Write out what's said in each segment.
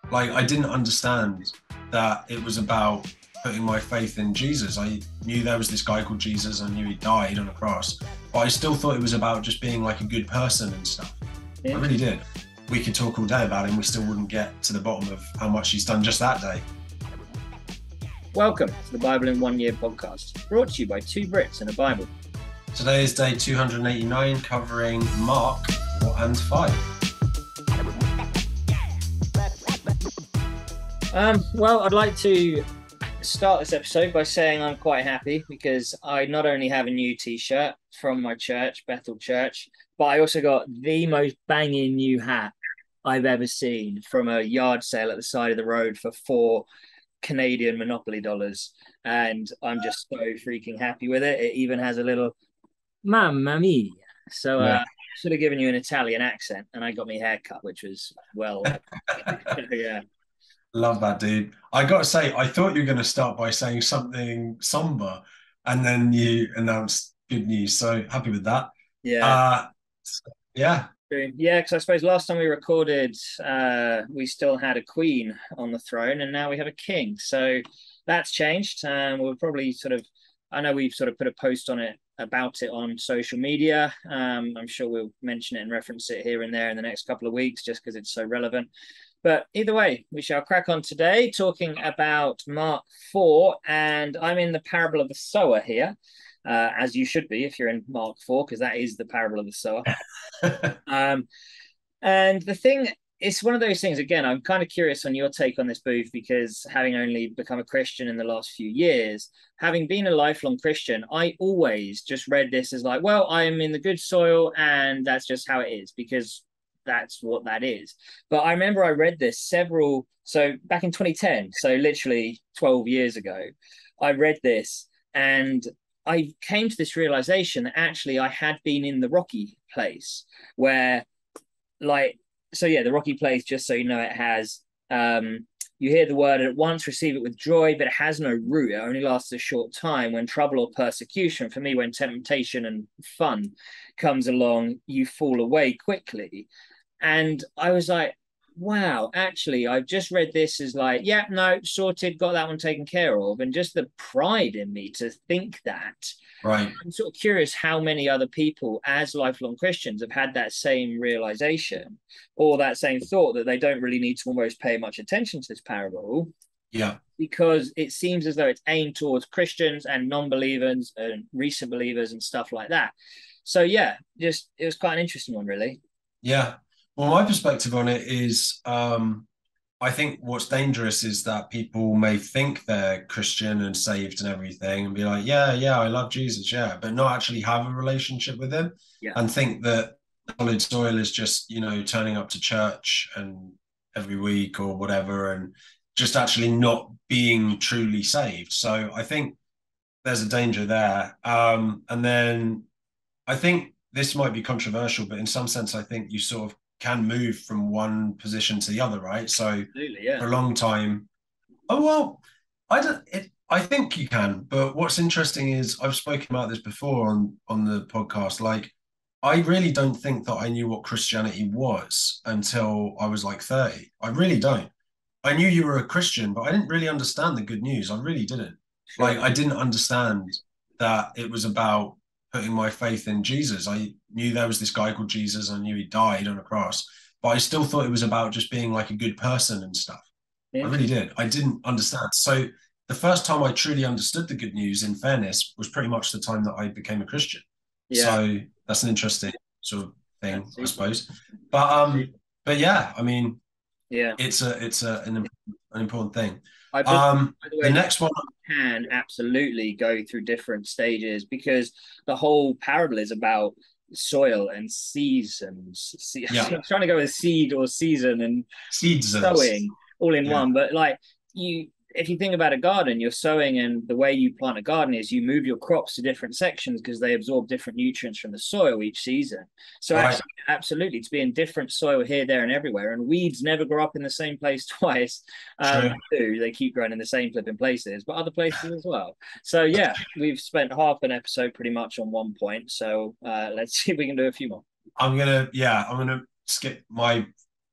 Like, I didn't understand that it was about putting my faith in Jesus. I knew there was this guy called Jesus. I knew he died on a cross, but I still thought it was about just being like a good person and stuff. I really did. We could talk all day about him. We still wouldn't get to the bottom of how much he's done just that day. Welcome to the Bible in 1 Year podcast, brought to you by two Brits and aBible. Today is day 289, covering Mark 4 and 5. Well, I'd like to start this episode by saying I'm quite happy because I not only have a new t-shirt from my church, Bethel Church, but I also got the most banging new hat I've ever seen from a yard sale at the side of the road for 4 Canadian Monopoly dollars. And I'm just so freaking happy with it. It even has a little Mamma mia. So Yeah. should have given you an Italian accent, and I got my hair cut, which was yeah. Love that, dude. I got to say, I thought you were going to start by saying something somber, and then you announced good news. So happy with that. Yeah. Uh, yeah. Yeah, because I suppose last time we recorded, we still had a queen on the throne, and now we have a king. So that's changed. We'll probably I know we've sort of put a post on it about it on social media. I'm sure we'll mention it and reference it here and there in the next couple of weeks, just because it's so relevant. But either way, we shall crack on today talking about Mark 4, and I'm in the parable of the sower here, as you should be if you're in Mark 4, because that is the parable of the sower. And the thing, it's one of those things, again, I'm kind of curious on your take on this, Booth, because having only become a Christian in the last few years, having been a lifelong Christian, I always just read this as like, well, I'm in the good soil and that's just how it is, because that's what that is. But I remember I read this so back in 2010, so literally 12 years ago, I read this and I came to this realization that actually I had been in the rocky place where, like, so yeah, the rocky place, just so you know, it has you hear the word at once, receive it with joy, but it has no root. It only lasts a short time. When trouble or persecution, for me, when temptation and fun comes along, you fall away quickly. And I was like, wow, actually, I've just read this as like, yeah, no, sorted, got that one taken care of. And just the pride in me to think that. Right. I'm sort of curious how many other people, as lifelong Christians, have had that same realization or that same thought that they don't really need to almost pay much attention to this parable. Yeah. Because it seems as though it's aimed towards Christians and non-believers and recent believers and stuff like that. So yeah, just it was quite an interesting one, really. Yeah. Well, my perspective on it is, I think what's dangerous is that people may think they're Christian and saved and everything and be like, yeah, I love Jesus, yeah, but not actually have a relationship with him, Yeah. and think that solid soil is just, turning up to church and every week or whatever, and just actually not being truly saved. So I think there's a danger there. And then I think this might be controversial, but in some sense, I think you sort of can move from one position to the other, right? So Absolutely, yeah. for a long time, oh well, I think you can. But what's interesting is I've spoken about this before on the podcast. Like, I really don't think that I knew what Christianity was until I was like 30. I really don't. I knew you were a Christian, but I didn't really understand the good news. I really didn't. Sure. Like, I didn't understand that it was about putting my faith in Jesus. I knew there was this guy called Jesus. I knew he died on a cross, but I still thought it was about just being like a good person and stuff. I really did. I didn't understand. So the first time I truly understood the good news, in fairness, was pretty much the time that I became a Christian. Yeah. So that's an interesting sort of thing, I suppose. But yeah, I mean, yeah, it's an important thing. by the way, The next one can absolutely go through different stages because the whole parable is about soil and seasons. Yeah. I'm trying to go with seed or season and seeds sowing all in Yeah. one. But like if you think about a garden, you're sowing, and the way you plant a garden is you move your crops to different sections because they absorb different nutrients from the soil each season. So Right. absolutely, to be in different soil here, there, and everywhere. And weeds never grow up in the same place twice. They keep growing in the same flipping places, but other places as well. So yeah, we've spent half an episode pretty much on one point. So let's see if we can do a few more. I'm gonna skip my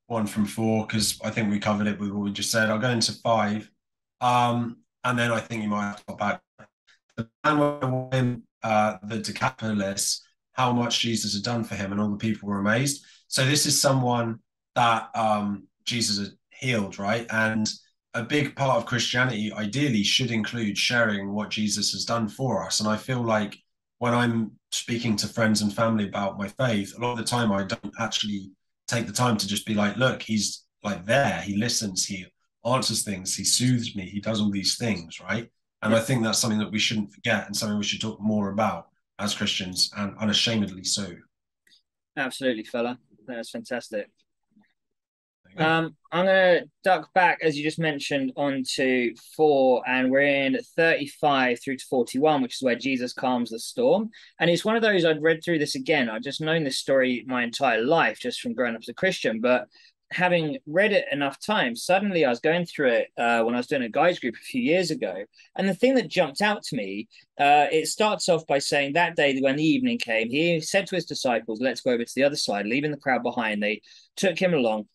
1 from 4 because I think we covered it with what we just said. I'll go into 5. And then I think you might have to go back. The man went away, the Decapolis, how much Jesus had done for him, and all the people were amazed. So this is someone that Jesus had healed, right? And a big part of Christianity ideally should include sharing what Jesus has done for us. And I feel like when I'm speaking to friends and family about my faith, a lot of the time I don't actually take the time to just be like, look, he's like there, he listens, he answers things, he soothes me, he does all these things, right? And Yeah. I think that's something that we shouldn't forget and something we should talk more about as Christians, and unashamedly so. Absolutely, fella. That's fantastic. I'm going to duck back, as you just mentioned, onto 4, and we're in 35 through to 41, which is where Jesus calms the storm. And it's one of those, I'd read through this again. I've just known this story my entire life, just from growing up as a Christian. But having read it enough times, suddenly I was going through it when I was doing a guys group a few years ago. And the thing that jumped out to me, it starts off by saying that day when the evening came, he said to his disciples, let's go over to the other side, leaving the crowd behind. They took him along.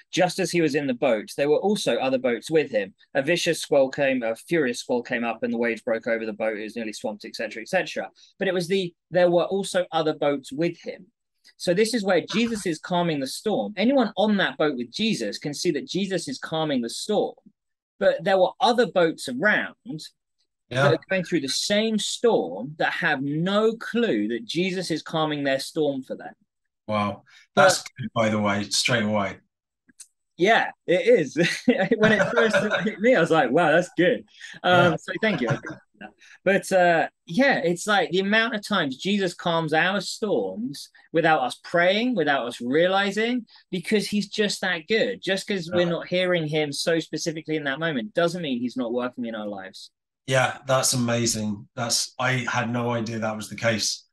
Just as he was in the boat, there were also other boats with him. A furious squall came up, and the waves broke over the boat. It was nearly swamped, etc., etc. But there were also other boats with him. So this is where Jesus is calming the storm. Anyone on that boat with Jesus can see that Jesus is calming the storm. But there were other boats around that are going through the same storm that have no clue that Jesus is calming their storm for them. Wow. That's good, by the way, straight away. Yeah, it is. When it first hit me, I was like, wow, that's good. So thank you. But yeah, it's like the amount of times Jesus calms our storms without us praying, without us realizing, because he's just that good. Just because we're not hearing him so specifically in that moment doesn't mean he's not working in our lives. Yeah, that's amazing. I had no idea that was the case.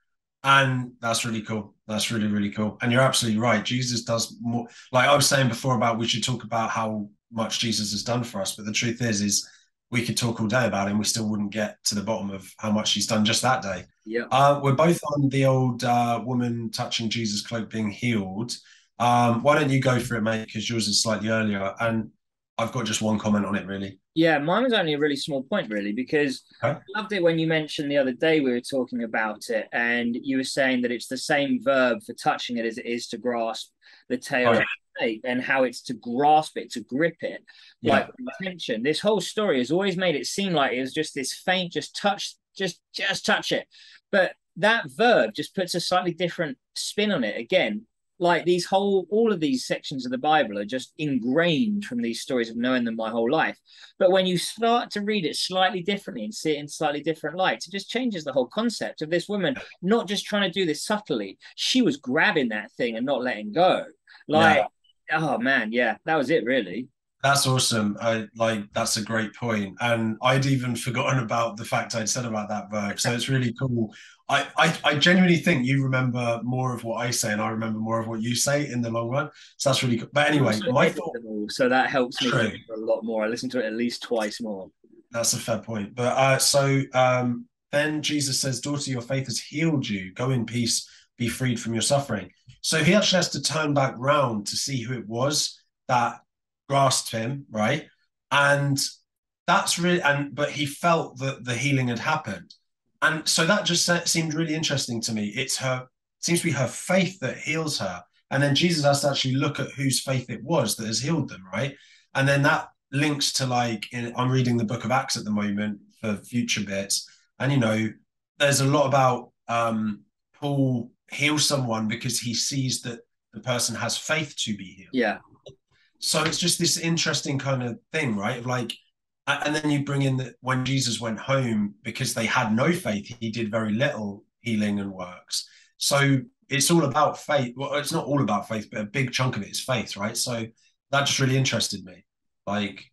And that's really cool. That's really, really cool. And you're absolutely right. Jesus does more. Like I was saying before about we should talk about how much Jesus has done for us. But the truth is we could talk all day about him. We still wouldn't get to the bottom of how much he's done just that day. Yeah. We're both on the old woman touching Jesus' cloak being healed. Why don't you go for it, mate? Because yours is slightly earlier. And I've got just one comment on it, really. Yeah, mine was only a really small point, really, because I loved it when you mentioned the other day we were talking about it, and you were saying that it's the same verb for touching it as it is to grasp the tail of the snake, and how it's to grasp it, to grip it, like intention. This whole story has always made it seem like it was just this faint, just touch it. But that verb just puts a slightly different spin on it again. Like all of these sections of the Bible are just ingrained from these stories of knowing them my whole life. But when you start to read it slightly differently and see it in slightly different lights, it just changes the whole concept of this woman not just trying to do this subtly. She was grabbing that thing and not letting go. Oh man, yeah, that was it really. That's awesome. That's a great point. And I'd even forgotten about the fact I'd said about that verb. So it's really cool. I genuinely think you remember more of what I say and I remember more of what you say in the long run. So that's really cool. But anyway, my thought. So that helps me a lot more. I listen to it at least twice more. That's a fair point. But then Jesus says, daughter, your faith has healed you. Go in peace, be freed from your suffering. So he actually has to turn back round to see who it was that grasped him, right? And that's really, but he felt that the healing had happened. And so that just seemed really interesting to me. Seems to be her faith that heals her. And then Jesus has to actually look at whose faith it was that has healed them, right? And then that links to I'm reading the book of Acts at the moment for future bits. And, there's a lot about Paul heals someone because he sees that the person has faith to be healed. Yeah. So it's just this interesting kind of thing, right? And then you bring in that when Jesus went home, because they had no faith, he did very little healing and works. So it's all about faith. Well, it's not all about faith, but a big chunk of it is faith, right? So that just really interested me.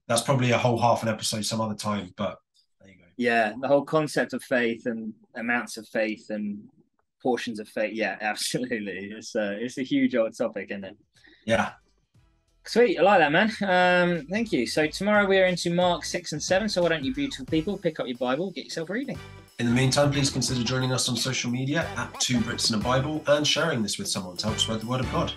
That's probably a whole half an episode some other time, but there you go. Yeah, the whole concept of faith and amounts of faith and portions of faith. Yeah, absolutely. It's a huge old topic, isn't it? Yeah. Sweet, I like that, man. Thank you. So tomorrow we're into Mark 6 and 7. So why don't you beautiful people pick up your Bible, get yourself reading. In the meantime, please consider joining us on social media at 2 Brits and a Bible and sharing this with someone to help spread the word of God.